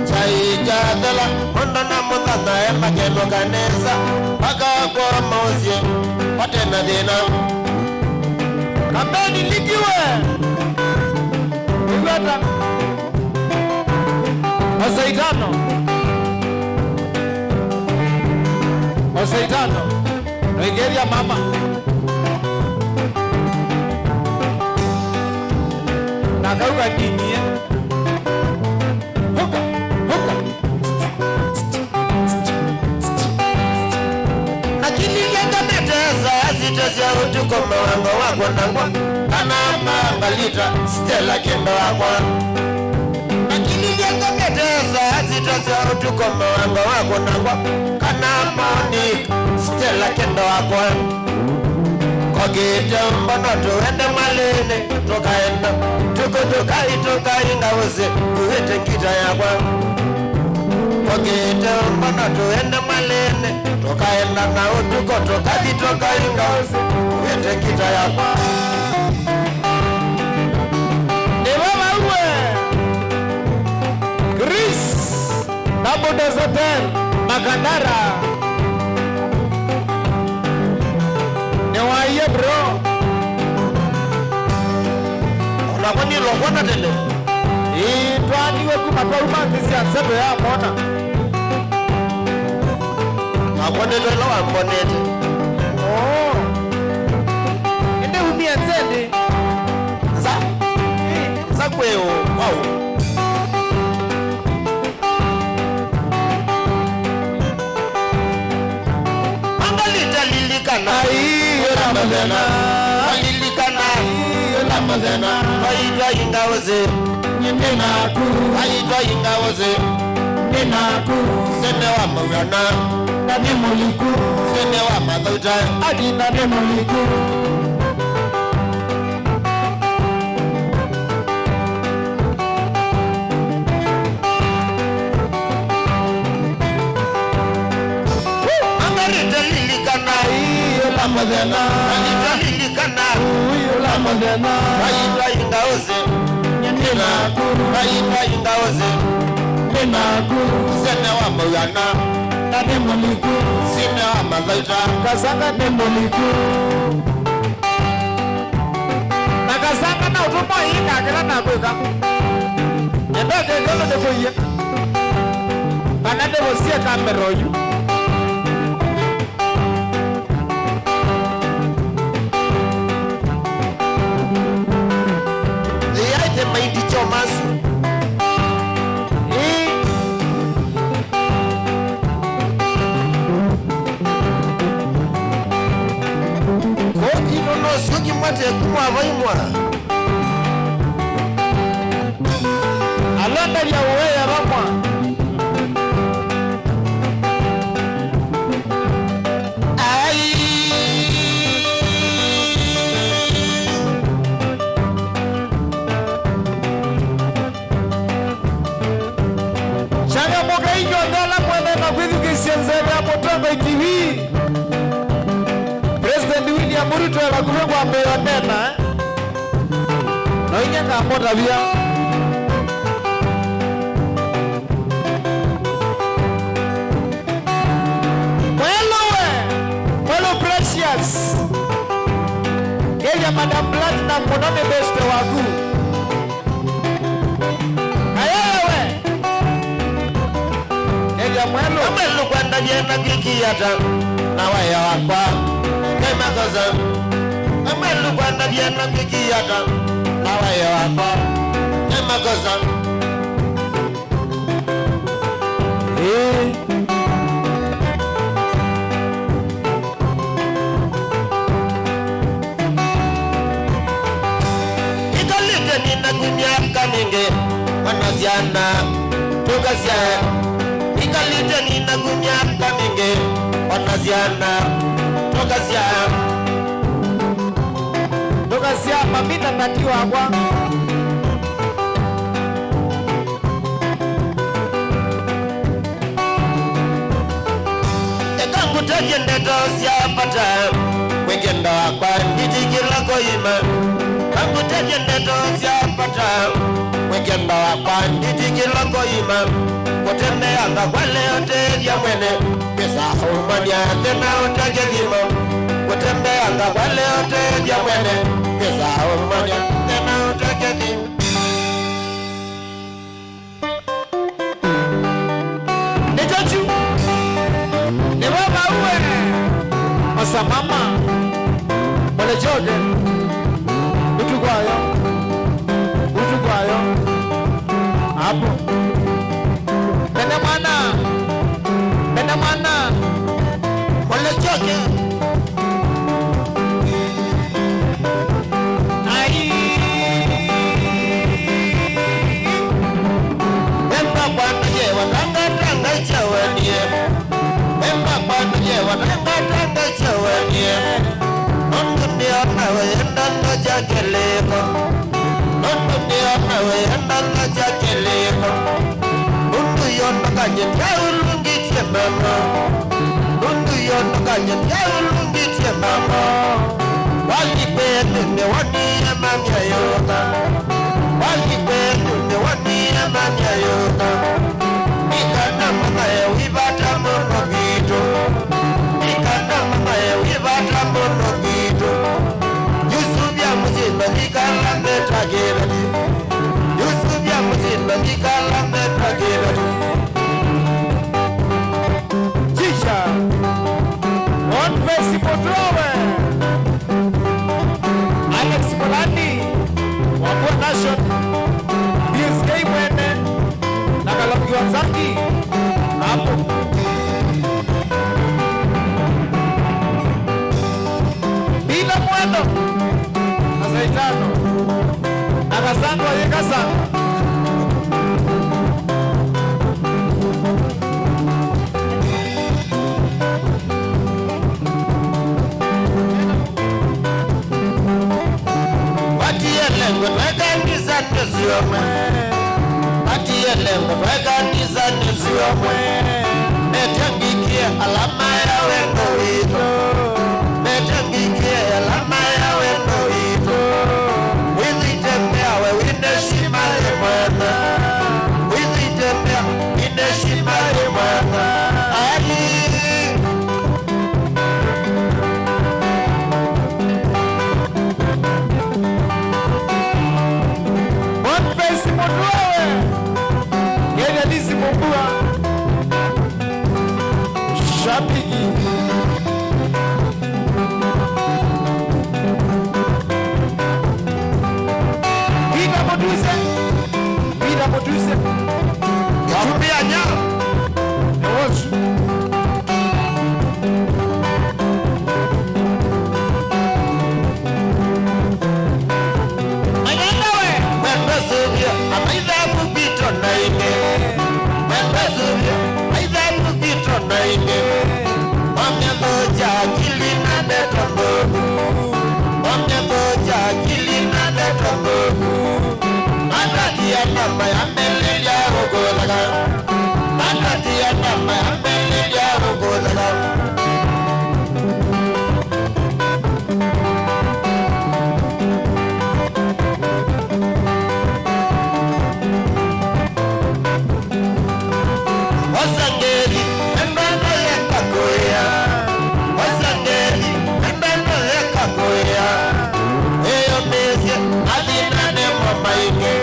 [SPEAKER 4] Chai chadela Mundo na mama ya makeno kanesa Paka kwa mozi Patena dina
[SPEAKER 1] Kampeni likiwe Iweta Oseitano Nigeria mama Nakauka kinie Huka
[SPEAKER 4] Nakili yenga meteza Azitezia utuko mawango wako nangwa Kana maangalita Stella kendo wako Nakili yenga meteza Azitezia utuko mawango wako nangwa Kana maonik Stella kendo wako Kogite mbono tuende malene Tukaenda Tukainga uzi Kuhite kita yakwa Kogite mbono tuende malene Tukaenda na utuko Tukainga uzi Kuhite kita yakwa
[SPEAKER 1] Ni mama uwe Chris Nabudas Hotel Makandara Ni waiye bro
[SPEAKER 4] Unakoni lokwana tele
[SPEAKER 1] Twani weku matwauma kisi anseto ya mona.
[SPEAKER 4] Makonelo la wambonete.
[SPEAKER 1] Oh. Ende umi anzende.
[SPEAKER 4] Za kweo. Wow. Mangalita lilikana.
[SPEAKER 1] Yola mazena.
[SPEAKER 4] Lilikana.
[SPEAKER 1] Yola mazena.
[SPEAKER 4] Waitwa ingawoze.
[SPEAKER 3] Ninaku,
[SPEAKER 4] Waitwa ingawoze.
[SPEAKER 3] ninaku,
[SPEAKER 4] Sene wa mugana.
[SPEAKER 3] nani muliku,
[SPEAKER 4] Sene wa madhuta.
[SPEAKER 3] adi nani muliku.
[SPEAKER 4] Mangalita lilikana.
[SPEAKER 1] Yola mazena.
[SPEAKER 4] Waitwa lilikana.
[SPEAKER 1] Yola mazena.
[SPEAKER 4] Waitwa ingawoze.
[SPEAKER 3] Ninaku,
[SPEAKER 4] Waitwa ingawoze.
[SPEAKER 3] ninaku,
[SPEAKER 4] Sene wa mugana.
[SPEAKER 3] nani muliku,
[SPEAKER 4] Sene wa madhuta.
[SPEAKER 1] Kasanga
[SPEAKER 3] nani muliku.
[SPEAKER 1] nakasanga na utumwa hii kakela na kweka. Endo kekelo de koye. Kanade wosie kameroyu.
[SPEAKER 4] Yaite maiti chomasu. Ko inono suki mwate kumwa vaimwa.
[SPEAKER 1] Alonda ya uwe ya ramwa.
[SPEAKER 4] Ai.
[SPEAKER 1] Changa moga hiyo ndala mwene na kwithu kisienzebe ya motongo ikiwi. President William Ruto ya bakuwe kwa mbewa nena. Na inye kamota vya. Mwelo Precious. Keja Madam Platinum mwanone beste waku. Ayewe. Keja mwelo.
[SPEAKER 4] Amelu kwanda jena kikiyata. Na waya wakwa. Kema koza. Amelu kwanda jena kikiyata. Na waya wakwa. Kema koza. Ikalite nina kunyaka mingi. Wanasiana. Tukasia. Ikalite nina kunyaka mingi. Wanasiana. Tukasia.
[SPEAKER 1] Tukasia mamita tatiwa kwa.
[SPEAKER 4] Ekangutaje ndeto siapata. Wekenda wakwa nditikila koima. Kangutaje ndeto siapata. Wekenda wakwa nditikila koima. Kutembeanga kwa leo teja mwene. Pesa umania tena utake limo. Kutembeanga kwa leo teja mwene. Pesa umania tena utake limo.
[SPEAKER 1] Nejoju. Ni baba uwe. Osa mama. Mwele joge. Utu kwayo. Utu kwayo. Hapo. Bene mwana. Bene mwana.
[SPEAKER 4] Mwele choke.
[SPEAKER 1] Ai.
[SPEAKER 4] Wemba bwana ye watanga tanga chawanie. Wemba bwana ye watanga tanga chawanie. Nondo ndio nawe enda na jakeleko. Nondo ndio nawe enda na jakeleko. Mundu yondo kanye taulungi mama. Mundu yondo kanye taulungi mama. Wali kwenu ne wani amanya yoga. Wali kwenu ne wani amanya yoga. Ikana mama ya wibata mono gito. Ikana mama ya wibata mono gito. Yusuf ya muzima ikana meta gerani. Yusuf ya muzima
[SPEAKER 1] tano akasangwa yekasangwa
[SPEAKER 4] Metangikia alama ya wendo wito, metangikia alama ya wendo wito. Wizitembea we wineshima le mwana, wizitembea wineshima le mwana. Ali
[SPEAKER 1] Boniface Mudwawe Kenya Lisi Mumbua Shapigi Vida Moduse Yachupia nyao Nyosu Mayangawe
[SPEAKER 4] Mwembezuvia amaitha kupito na ine, Mwembezuvia amaitha kupito na ine. Mwamyangoja akili na neto mbogu, Mwamyangoja akili na neto mbogu. Matati ya nama ya mbele ya rugolaga, Matati ya nama ya mbele ya rugolaga. Wasangeri, mbana ya kakoya. Wasangeri, mbana ya kakoya. Eyo mezi, adina ne mamaike.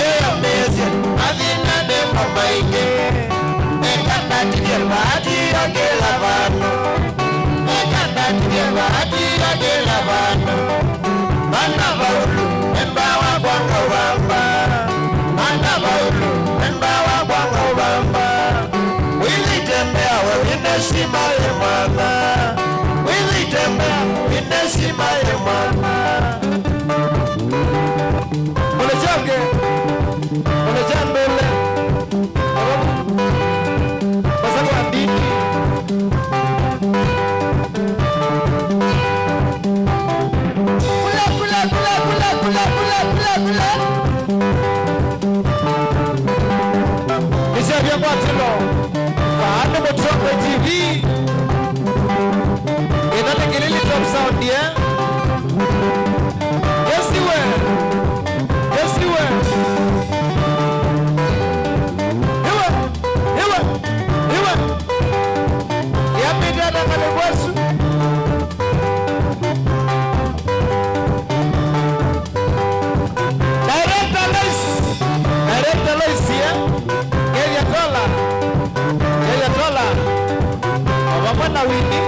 [SPEAKER 4] Eyo mezi, adina ne mamaike. Ekanda tike bahati ya gela vano. Ekanda tike bahati ya gela vano. Mana baulu, mbawa kwanga wamba. Mana baulu, mbawa kwanga wamba. Wizitembea we wineshima ye mwana, Wizitembea wineshima ye mwana.
[SPEAKER 1] Olechage Olechambele Basabu andini Kula Nishabia kwa tilo Faano Motrombe TV Inate kilili top sound yeah Yes you were Yes you were Iwe Yapita na kalekwasu Director Lois yeah Kenya Tola Wabamana wini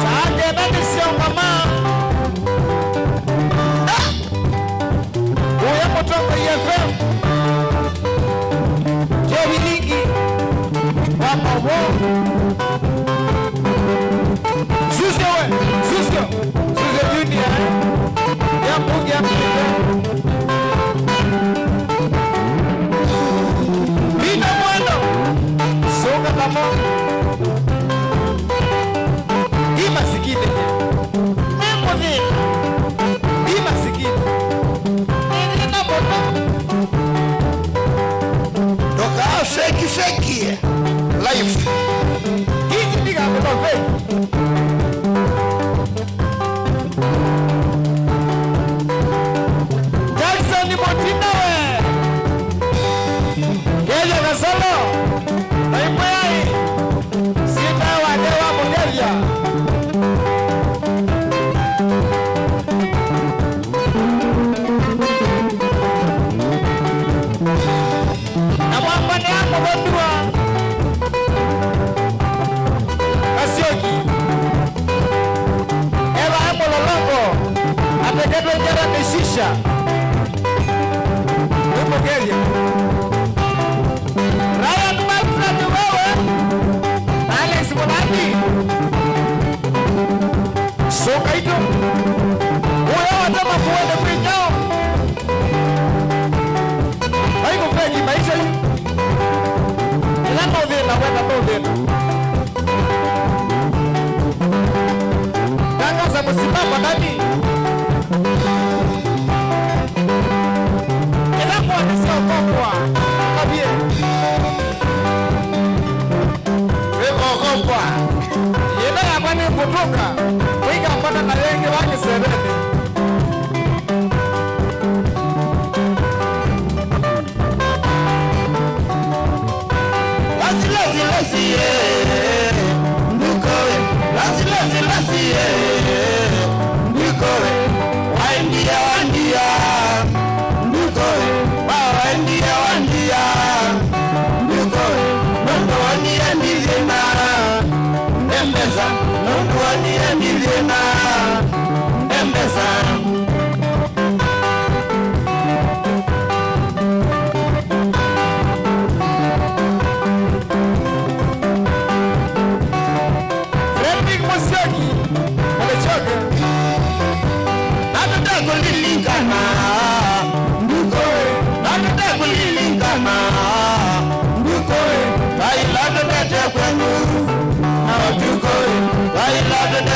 [SPEAKER 1] Saage nani sio mama Uya Motongo EFM Joey Lingi Wamawo Zuzio Junior Ya Mbugi ya Mbugi Vina Mwano Songa kamo Ima sikide Memo nina Ima sikide Nina mono
[SPEAKER 4] Toka feki life.
[SPEAKER 1] Hiki ndiga kwa feki Jackson Motina we Kenya Kasolo Naimwe yai Sita wadewa Mongelia Na mwambane yako gondua Kasioki Eva hemo lolongo Apekedo njara meshisha Mongelia Ryan Malfred wewe Alex Monaki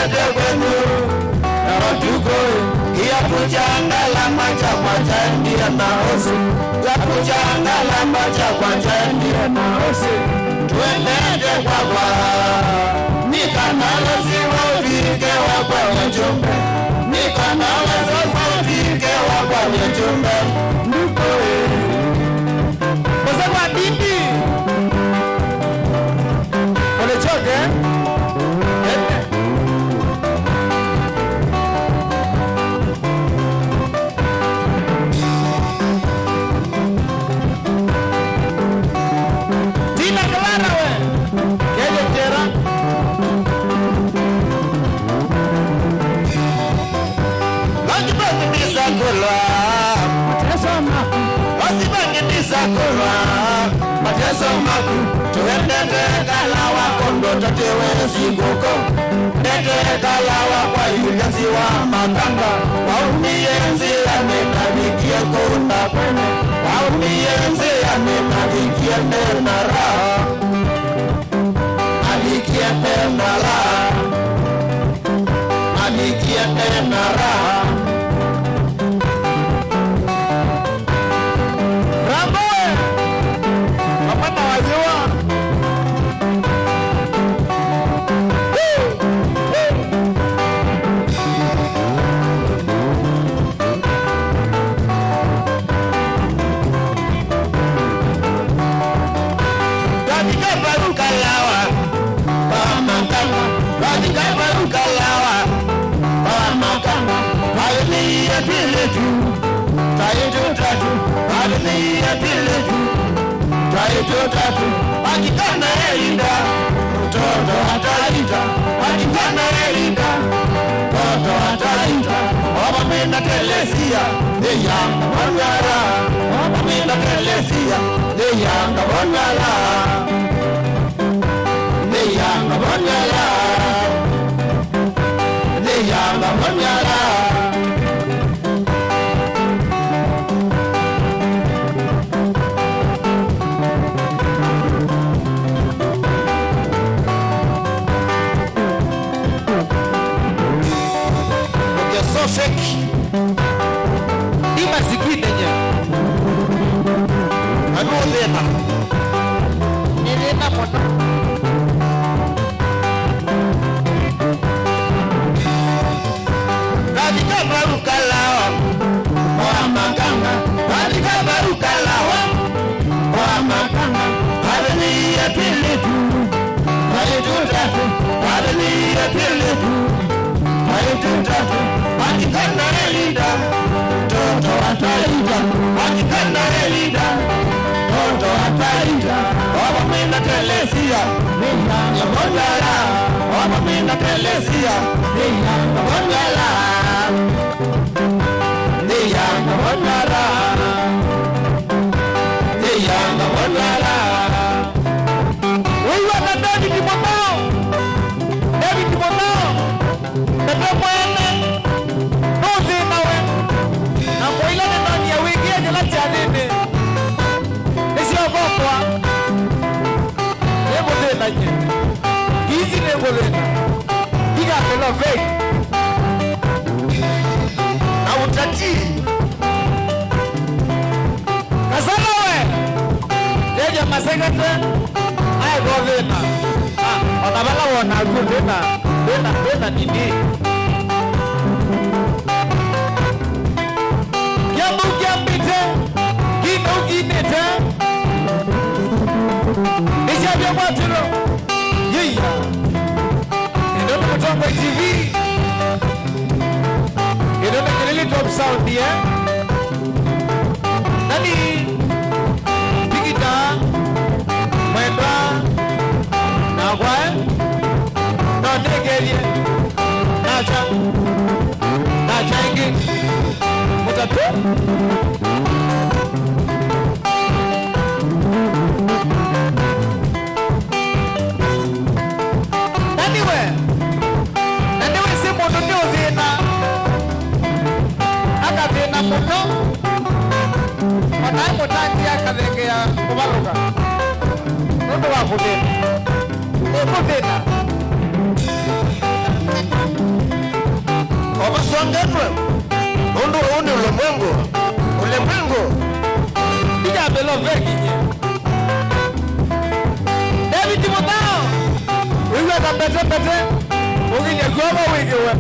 [SPEAKER 4] tuende kwenu na watukoe ya kujangala macha kwacha ndiye naosi ya kujangala macha kwacha ndiye naosi tuende kwa nikanala siwafike wakwa nyumba nikanala siwafike wakwa nyumba ndukoe
[SPEAKER 1] Mose kwa bibi Ole choke Tina Clara we Kele tera
[SPEAKER 4] Lajibangi bisa kulwa
[SPEAKER 3] Mateso maku
[SPEAKER 4] Lajibangi bisa kulwa Mateso maku tuende kalawa kondo tatewe sikuko Nete kalawa kwa yuliasi wa makanga Waunienzi ya menalikie kunda kwene Waunienzi ya menalikie nena raha Alikie nena raha Alikie nena raha
[SPEAKER 1] Rambo we Mapana wajua
[SPEAKER 4] Katika baruka lawa Pamakanga Katika baruka lawa Pamakanga Hallelujah piletu Taitu tatu Hallelujah piletu Taitu tatu Akikana elinda Mtoto hataita Akikana elinda Mtoto hataita Oba menda telesia Deyanga wanyara Oba menda telesia Deyanga wanyara Deyanga wanyara Deyanga wanyara Sofeki
[SPEAKER 1] Ima zikide nye
[SPEAKER 4] Anu lena
[SPEAKER 1] Nilina mwana
[SPEAKER 4] Radika baruka lawa Kwa makanga Radika baruka lawa Kwa makanga Hallelujah piletu Hallelujah tatu Hallelujah piletu Hallelujah tatu Akikana elinda Toto atalinda Akikana elinda Toto atalinda Oba mwenda telesia Ya mwendala Oba mwenda telesia Ya mwendala Ya mwendala Ya mwendala
[SPEAKER 1] Wewe na David Kimotao David Kimotao Tete mwene Nuzi nawe Na mboila ni nani ya wiki ya jela chanene Nisi wakokwa Nebo zena nye Gizi nebo zena Giga kelo fake
[SPEAKER 4] Na utati
[SPEAKER 1] Kasala we Deja masekete Aye go zena Onabala wana gu zena nini Kiambu kiambite Kino kinete Nishabia mwatiro Yeya Nidona kutongo TV Nidona kilili top sound ye Nani Bigita Mwendwa Nagwae Nonegelie Nacha ingi Mutatu Naniwe si mundu ni uthina Akathina muno Onae mutangi akathengea kubaruka Nundu wa kuthina Ni kuthina
[SPEAKER 4] Wabasongetwe. Undu uni ulimwengu. Ulimwengu.
[SPEAKER 1] Ija belo veki nye. David Timotao. Uwe ka pete. Ugi nye goba wiki we.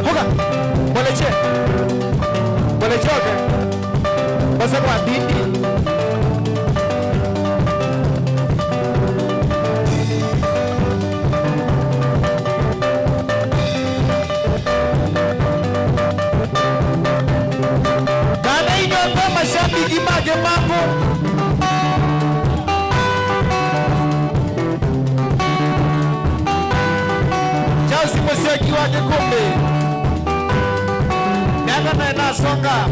[SPEAKER 1] Hoga. Boleche oke. Basa kwa didi. Mashabiki mage mambo Chelsea mseki wake kombe Miaka na inasonga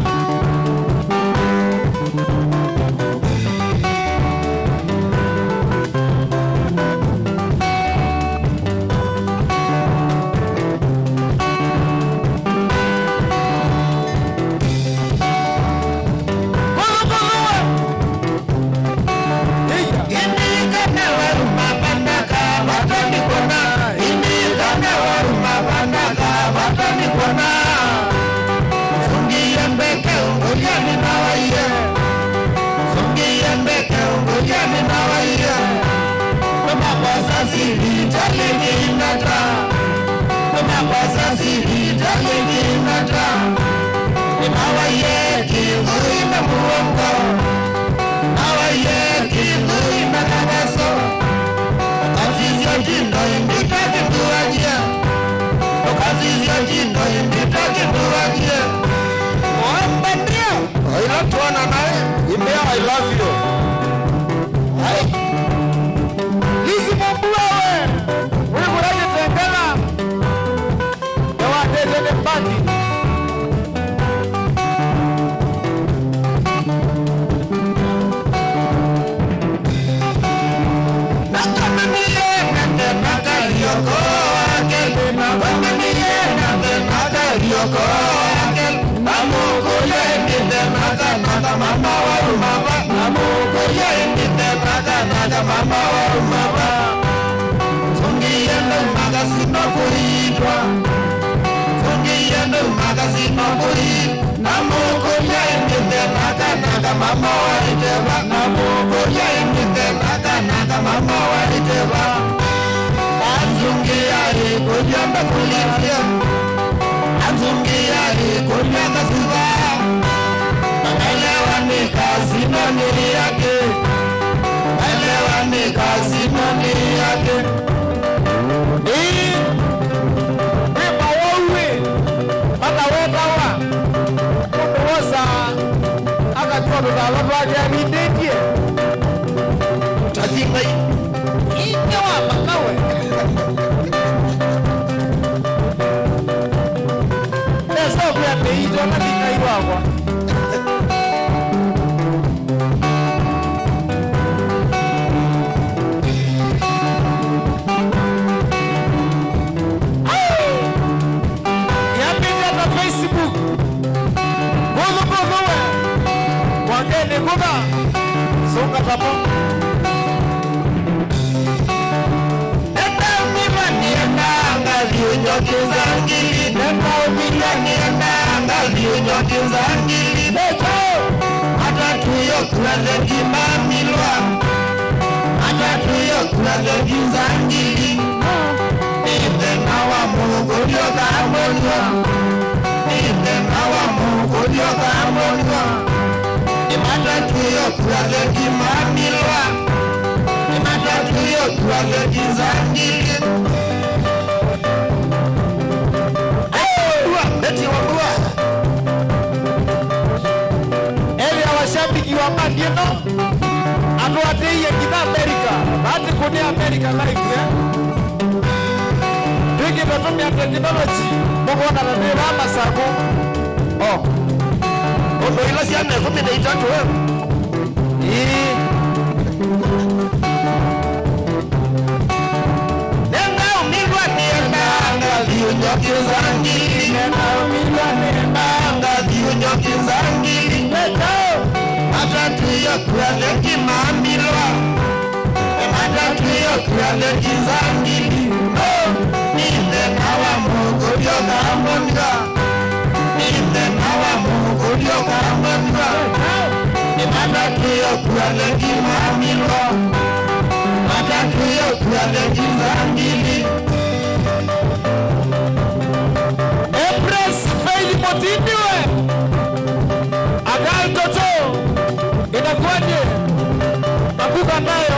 [SPEAKER 1] I love you. Lisi Mambulawe. Ulimuraje tengela. Yawa tezele mbati. America life Bigi batumia technology Mungu na nira masako
[SPEAKER 4] Ondo ila siane kumi na itatu Nenda umilwa nienda Angazi unyoki zangi Nenda umilwa nienda Angazi unyoki zangi Hata tuyo kwa leki maamilwa matakio kuyale kizangili ninde nawa mungu yoga monga ninde nawa mungu yoga monga ni matakio kuyale kimamilo matakio kuyale kizangili
[SPEAKER 1] Empress Faili Motindiwe Agal Toto inakuwaje? Nakuka nayo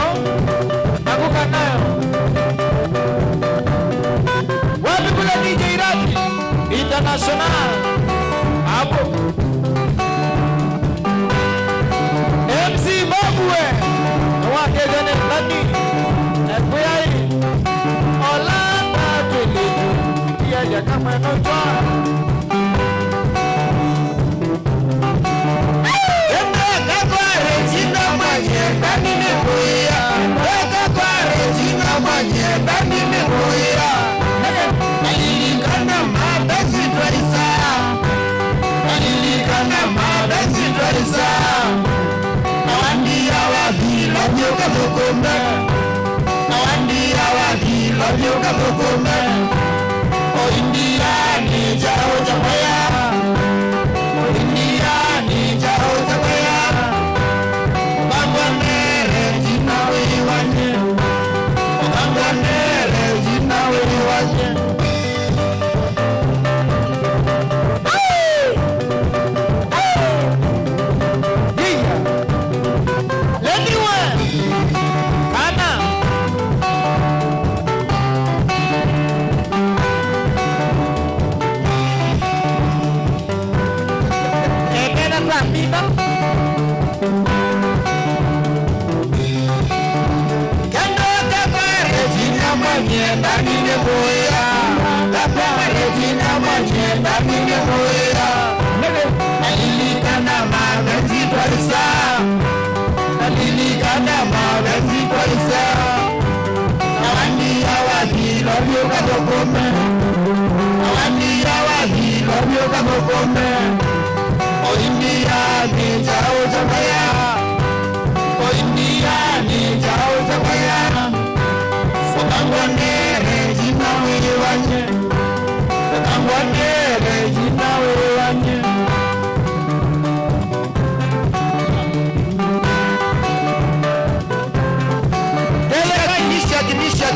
[SPEAKER 1] wapi kule DJ Iraki International hapo MC Babwe wake jane nani ekuyai Olanda tulivu kia ya kama notoa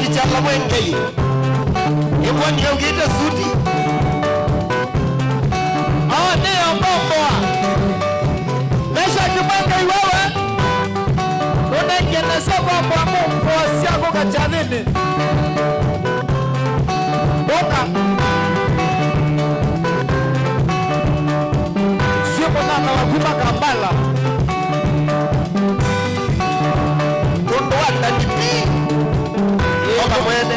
[SPEAKER 4] kichapa mwengei ipo ndio ngite suti
[SPEAKER 1] ndio mbomboa mesha kimanga iwewe unengene soko kwa mungu wasiako kachanini boka sipo nana wakuma kambala
[SPEAKER 4] kondo wata nipi oka mwene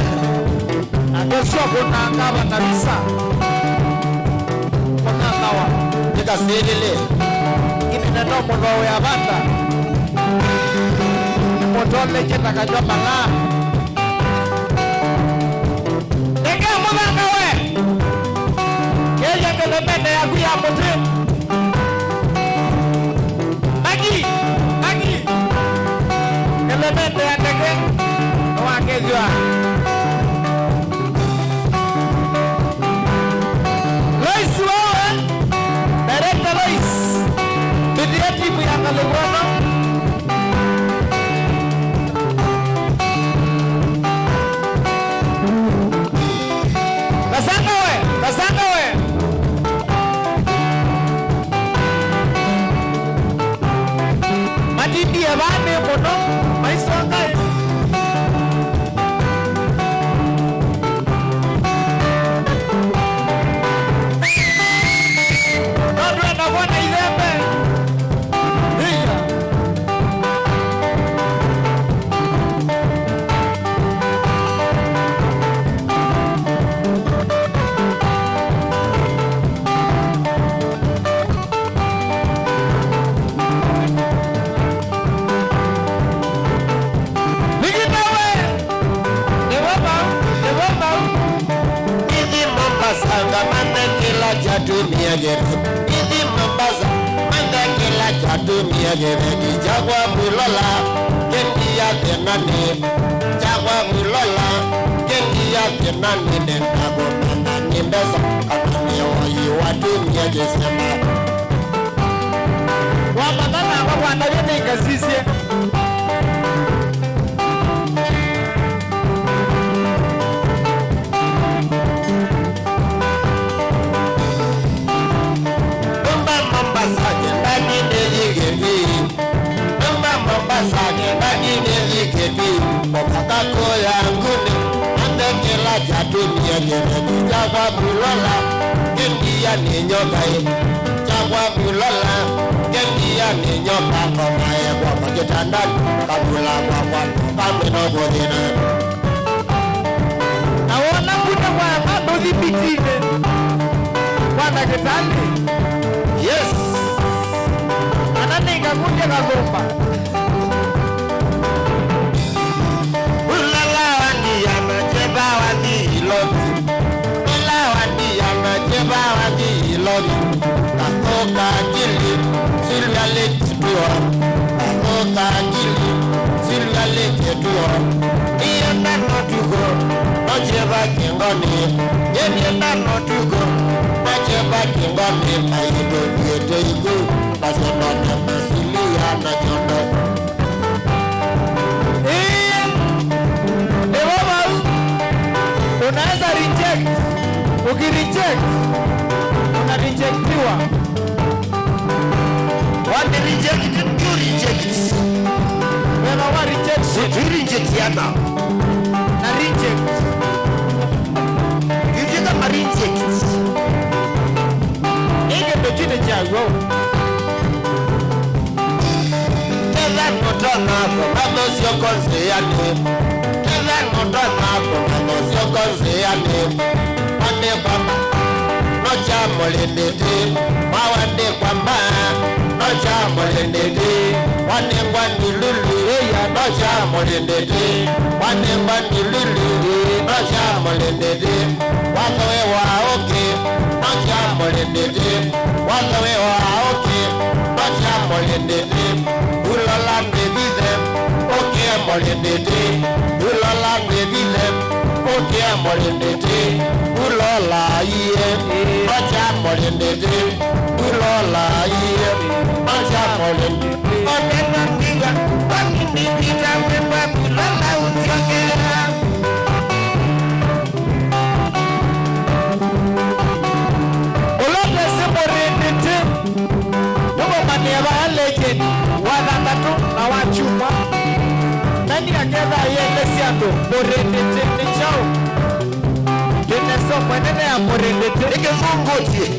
[SPEAKER 1] adosio kuna ngaba kabisa kuna nawa
[SPEAKER 4] nika selele
[SPEAKER 1] kini neno mwono ya banda motole kita kajwa manga nege mwanga we keja kelemene ya kuya mote Magi kelemene ya nege wakezwa Lois wewe Director Lois Bidia timu ya Kalebwana Kasanga we Matindi ya bane mono maiswanga
[SPEAKER 4] Idi Mombasa, manda kila chatu miagere kijagwa bulola, kendi ya ya tenani chakwa bulola kendi ya tenani nenda gomana nimbeza kanani oyi watu miejesema
[SPEAKER 1] wamatana wakwanda vyene ikasisye
[SPEAKER 4] Kako yangune andekela jatunia nyereni chakwa bulola kendia ninyokai chakwa bulola kendia ninyoka komae kwa pakitandani kabula kwa kamino bodina
[SPEAKER 1] naona kuna kwa mambo dhibitine kwa dakitani
[SPEAKER 4] yes
[SPEAKER 1] ananinga kunja kagomba
[SPEAKER 4] Kakoka gili Silvia leketua Kakoka gili Silvia leketua Iyenda notugo Nocheba kingoni Yenda notugo Nocheba kingoni Maito diete iku Basenone masilia na jondo
[SPEAKER 1] Ewa mau unaweza reject ukireject rejectiwa
[SPEAKER 4] what the reject you reject
[SPEAKER 1] when I reject
[SPEAKER 4] you reject yana
[SPEAKER 1] na reject
[SPEAKER 4] you get a reject
[SPEAKER 1] ege between jago
[SPEAKER 4] tell motona baba sio konse yane tell motona baba sio konse yane ande baba nocha molendete wawande kwamba nocha molendete wanengwa nilulu ya nocha molendete wanengwa nilulu nocha molendete wakawe wa oke nocha molendete wakawe wa oke nocha molendete ulola baby them oke molendete ulola baby them oke molendete ulola iye Macha molendete ulola iye Macha molendete Onena ndiga Wangindi vita wemba ulola usiokera
[SPEAKER 1] Ulote sipo rendete Nubo maniaba ya legend Wadandatu na wachuma Nani akeza yele siato Borendete ni chao Geneso kwenene ya borendete
[SPEAKER 4] Ike zungoti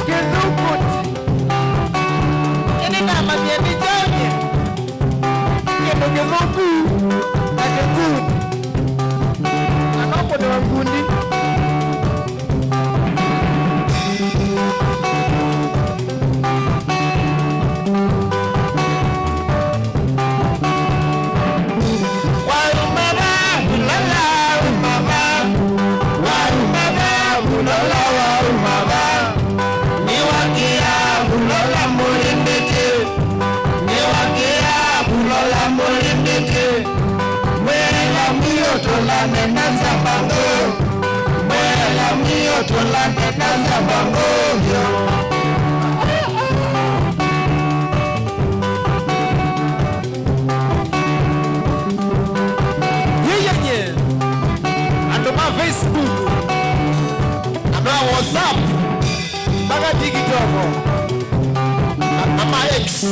[SPEAKER 1] Kizungoti Ini na mamieni jonye Kendo kizungu Na kizungu Anopo ni wangundi Yeye andoma Facebook andoma WhatsApp mpaka TikTok ama X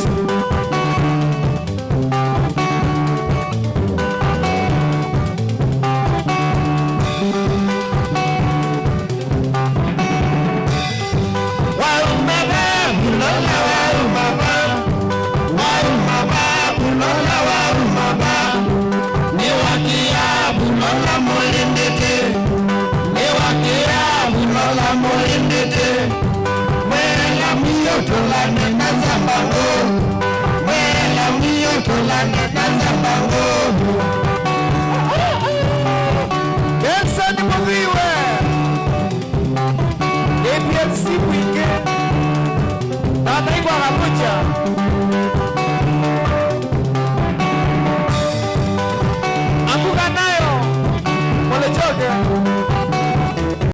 [SPEAKER 2] Mwela mio tulane na zambango